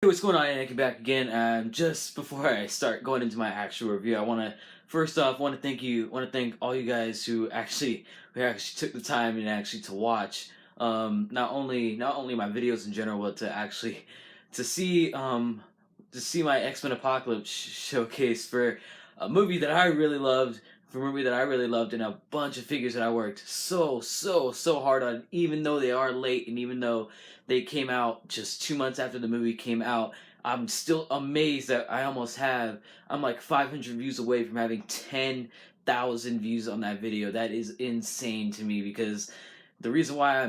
what's going on? Anki back again. Just before I start going into my actual review, I want to first off want to thank all you guys who actually took the time and actually to watch not only my videos in general, but to see to see my X-Men Apocalypse showcase for a movie that I really loved. For a movie that I really loved, and a bunch of figures that I worked so hard on, even though they are late, and even though they came out just 2 months after the movie came out. I'm still amazed that I'm like 500 views away from having 10,000 views on that video. That is insane to me because the reason why I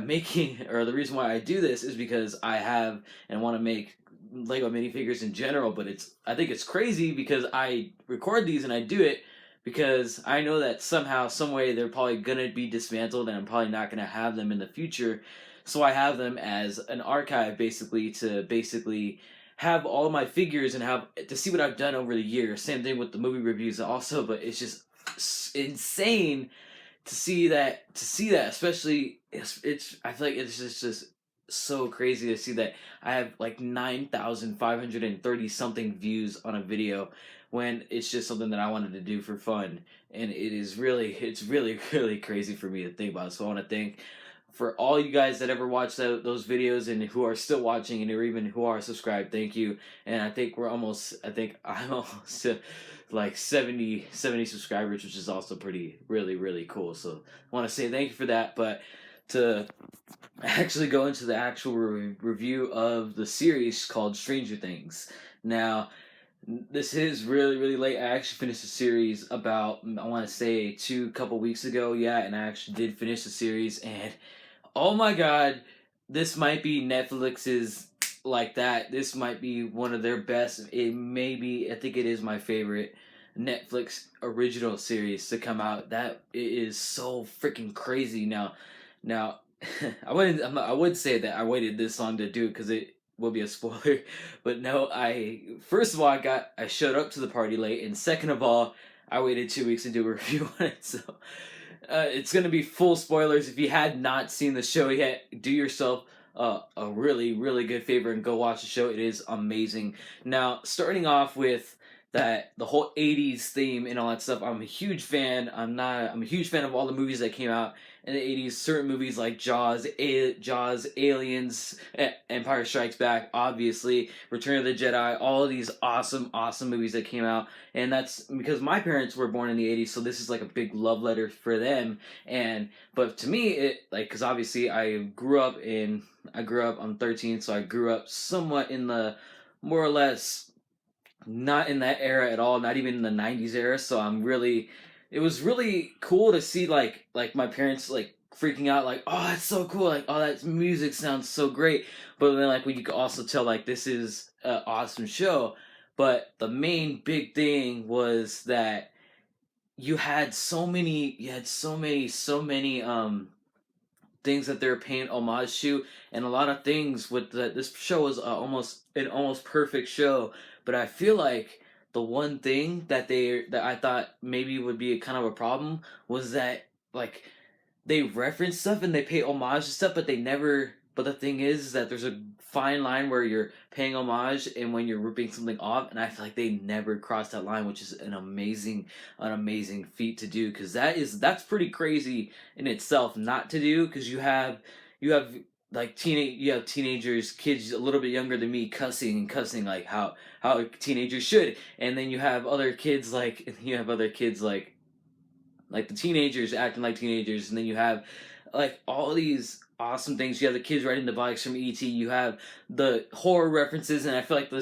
do this is because I have and want to make Lego minifigures in general, but I think it's crazy because I record these and I do it because I know that somehow, some way, they're probably gonna be dismantled, and I'm probably not gonna have them in the future. So I have them as an archive, basically have all of my figures and have to see what I've done over the years. Same thing with the movie reviews also, but it's just insane to see that, especially it's I feel like it's just so crazy to see that I have like 9,530 something views on a video when it's just something that I wanted to do for fun. And it's really crazy for me to think about. So I want to thank for all you guys that ever watched those videos and who are still watching and or even who are subscribed. Thank you. And I think I'm almost to like 70 subscribers, which is also pretty really cool. So I want to say thank you for that. But to actually go into the actual review of the series called Stranger Things. Now, this is really late. I actually finished the series about, I want to say, two couple weeks ago. Yeah, and I actually did finish the series, and oh my god, this might be Netflix's like that. This might be one of their best. It may be. I think it is my favorite Netflix original series to come out. That it is so freaking crazy. Now, I would say that I waited this long to do it because it will be a spoiler. But no, first of all I showed up to the party late, and second of all, I waited 2 weeks to do a review on it. So it's gonna be full spoilers. If you had not seen the show yet, do yourself a really good favor and go watch the show. It is amazing. Now, starting off with the whole '80s theme and all that stuff. I'm a huge fan. I'm a huge fan of all the movies that came out in the '80s. Certain movies like Jaws, Aliens, Empire Strikes Back, obviously, Return of the Jedi. All of these awesome movies that came out, and that's because my parents were born in the '80s, so this is like a big love letter for them. And but to me, it like because obviously I grew up. I'm 13, so I grew up somewhat in the more or less not in that era at all, not even in the '90s era. So it was really cool to see like my parents like freaking out, like, oh, that's so cool, like, oh, that music sounds so great. But then like when you could also tell like this is an awesome show. But the main big thing was that you had so many things that they're paying homage to, and a lot of things with this show is almost perfect show. But I feel like the one thing that I thought maybe would be a kind of a problem was that like they reference stuff and they pay homage to stuff, but they never. But the thing is that there's a fine line where you're paying homage and when you're ripping something off, and I feel like they never crossed that line, which is an amazing feat to do because that's pretty crazy in itself not to do because you have like teenagers, kids a little bit younger than me cussing like how teenagers should, and then you have other kids like the teenagers acting like teenagers, and then you have like all these awesome things. You have the kids riding the bikes from ET. You have the horror references, and I feel like the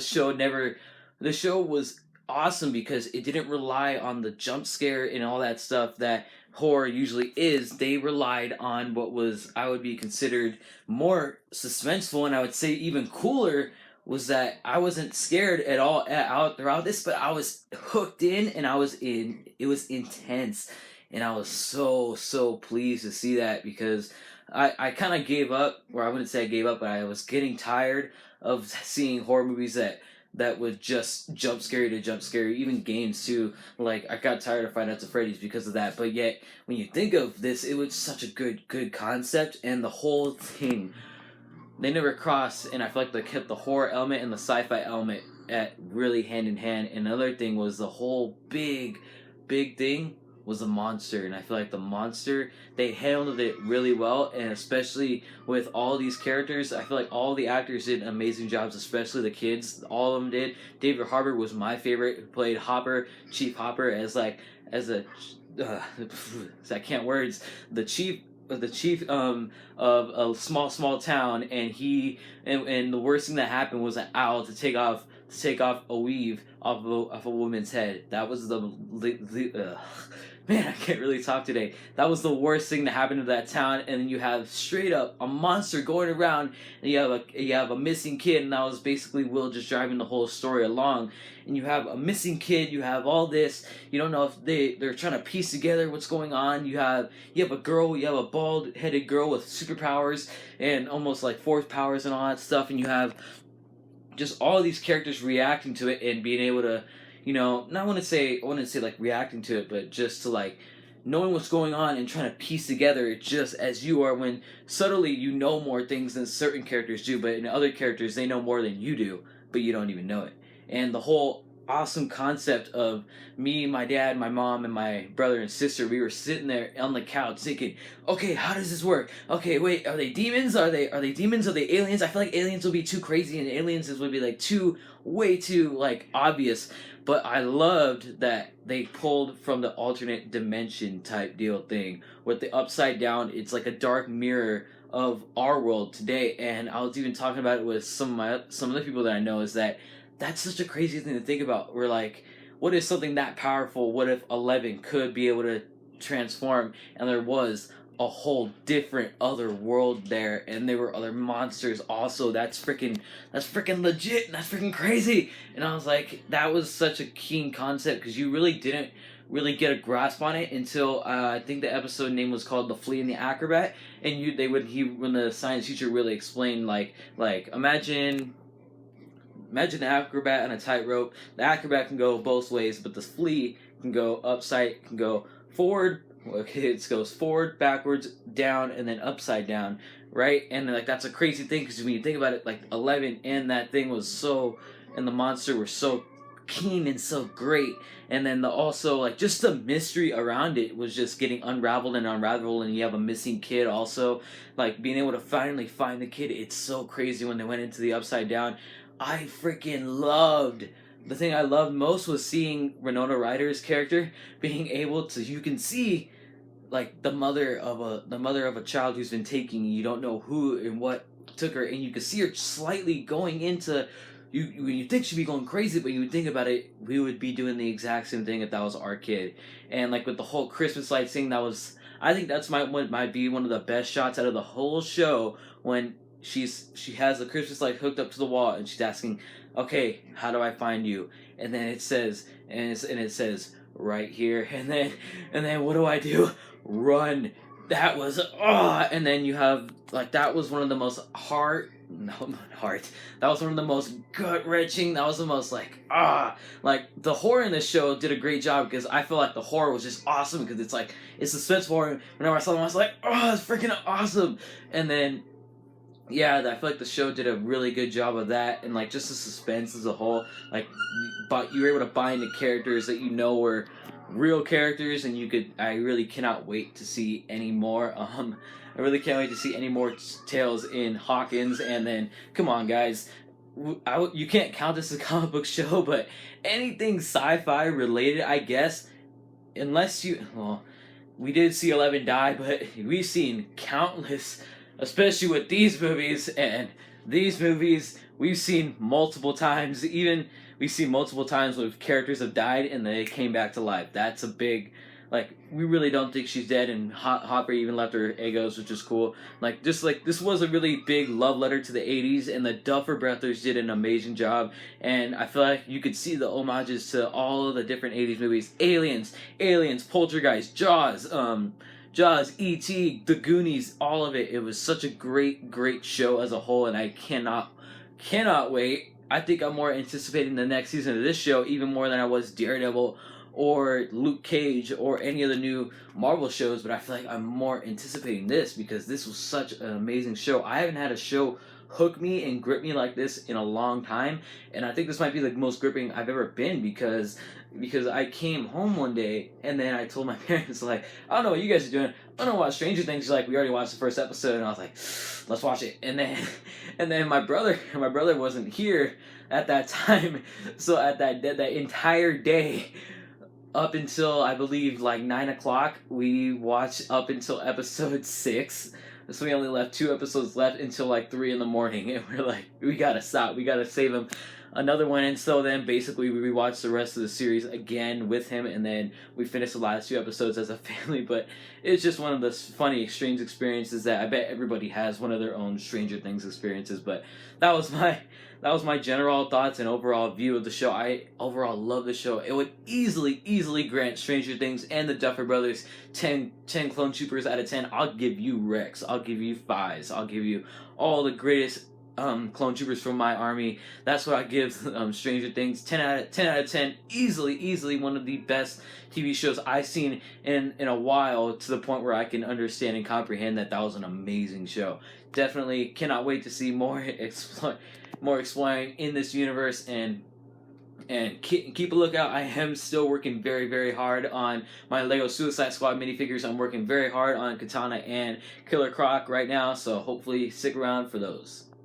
show was awesome because it didn't rely on the jump scare and all that stuff that horror usually is. They relied on what was I would be considered more suspenseful, and I would say even cooler was that I wasn't scared at all out throughout this, but I was hooked in and it was intense, and I was so pleased to see that because I kind of gave up, or I wouldn't say I gave up, but I was getting tired of seeing horror movies that would just jump scare to jump scare, even games too. Like I got tired of Five Nights at Freddy's because of that. But yet, when you think of this, it was such a good concept, and the whole thing they never crossed, and I feel like they kept the horror element and the sci-fi element at really hand in hand. And another thing was the whole big thing was the monster, and I feel like the monster, they handled it really well, and especially with all these characters, I feel like all the actors did amazing jobs, especially the kids. All of them did. David Harbour was my favorite, who played Hopper, Chief Hopper, as a I can't words, the chief of a small town, and and the worst thing that happened was an owl to take off a weave off a woman's head. That was man, I can't really talk today. That was the worst thing to happen to that town. And then you have straight up a monster going around, and you have a missing kid, and that was basically Will just driving the whole story along. And you have a missing kid, you have all this, you don't know if they're trying to piece together what's going on. You have a girl, you have a bald headed girl with superpowers and almost like fourth powers and all that stuff, and you have just all these characters reacting to it and being able to, not want to say, I wouldn't say like reacting to it, but just to like knowing what's going on and trying to piece together just as you are, when subtly you know more things than certain characters do, but in other characters they know more than you do, but you don't even know it. And the whole awesome concept of me, my dad, my mom, and my brother and sister, we were sitting there on the couch thinking, okay, how does this work? Okay, wait, are they demons? Are they demons? Are they aliens? I feel like aliens will be too crazy, and aliens would be like way too like obvious. But I loved that they pulled from the alternate dimension type deal thing with the upside down. It's like a dark mirror of our world today, and I was even talking about it with some of the people that I know, is that that's such a crazy thing to think about. We're like, what if something that powerful, what if 11 could be able to transform, and there was a whole different other world there, and there were other monsters also. That's freaking legit, and that's freaking crazy. And I was like, that was such a keen concept, because you really didn't really get a grasp on it until I think the episode name was called "The Flea and the Acrobat," and when the science teacher really explained like imagine the acrobat on a tightrope. The acrobat can go both ways, but the flea can go can go forward. Okay, it goes forward, backwards, down, and then upside down, right? And like that's a crazy thing, because when you think about it, like 11 and that thing was so, and the monster were so keen and so great, and then also like just the mystery around it was just getting unraveled, and you have a missing kid also, like being able to finally find the kid. It's so crazy when they went into the upside down. I freaking loved. The thing I loved most was seeing Winona Ryder's character being able to. You can see, like the mother of a child who's been taken. You don't know who and what took her, and you can see her slightly going into. You think she'd be going crazy, but you would think about it, we would be doing the exact same thing if that was our kid. And like with the whole Christmas lights thing, I think that's might be one of the best shots out of the whole show, when she has the Christmas light hooked up to the wall, and she's asking, okay, how do I find you? And then it says, it says right here, and then what do I do? Run. That was and then you have like, that was one of the most that was one of the most gut wrenching. That was the most like the horror in this show did a great job, because I feel like the horror was just awesome, because it's suspenseful horror. Whenever I saw them, I was like, it's freaking awesome. And then yeah, I feel like the show did a really good job of that, and like just the suspense as a whole. Like, but you were able to buy into characters that you know were real characters, and I really cannot wait to see any more. I really can't wait to see any more tales in Hawkins. And then, come on, guys, you can't count this as a comic book show, but anything sci-fi related, I guess, unless we did see 11 die, but we've seen countless. Especially with these movies, and these movies we've seen multiple times. Even we've seen multiple times where characters have died and they came back to life. That's a big, like, we really don't think she's dead, and Hopper even left her egos, which is cool. Like, just like, this was a really big love letter to the 80s, and the Duffer Brothers did an amazing job. And I feel like you could see the homages to all of the different 80s movies. Aliens, Poltergeist, Jaws, E.T., The Goonies, all of it. It was such a great show as a whole, and I cannot wait. I think I'm more anticipating the next season of this show even more than I was Daredevil or Luke Cage or any of the new Marvel shows, but I feel like I'm more anticipating this, because this was such an amazing show. I haven't had a show hook me and grip me like this in a long time. And I think this might be the most gripping I've ever been, because I came home one day and then I told my parents, like, I don't know what you guys are doing. I don't know what Stranger Things is like. We already watched the first episode, and I was like, let's watch it. And then my brother wasn't here at that time, so at that entire day, up until I believe like 9 o'clock, we watched up until episode 6. So we only left 2 episodes left until like 3 in the morning, and we're like, we gotta stop. We gotta save him another one. And so then basically we rewatched the rest of the series again with him, and then we finished the last 2 episodes as a family. But it's just one of the funny, strange experiences that I bet everybody has one of their own Stranger Things experiences. But that was my general thoughts and overall view of the show. I overall love the show. It would easily grant Stranger Things and the Duffer Brothers 10 Clone Troopers out of 10. I'll give you Rex. I'll give you Fives. I'll give you all the greatest Clone Troopers from my army. That's what I give Stranger Things. 10 out of 10. Easily one of the best TV shows I've seen in a while, to the point where I can understand and comprehend that was an amazing show. Definitely cannot wait to see more exploring in this universe, and keep a lookout. I am still working very hard on my Lego Suicide Squad minifigures. I'm working very hard on Katana and Killer Croc right now, so hopefully stick around for those.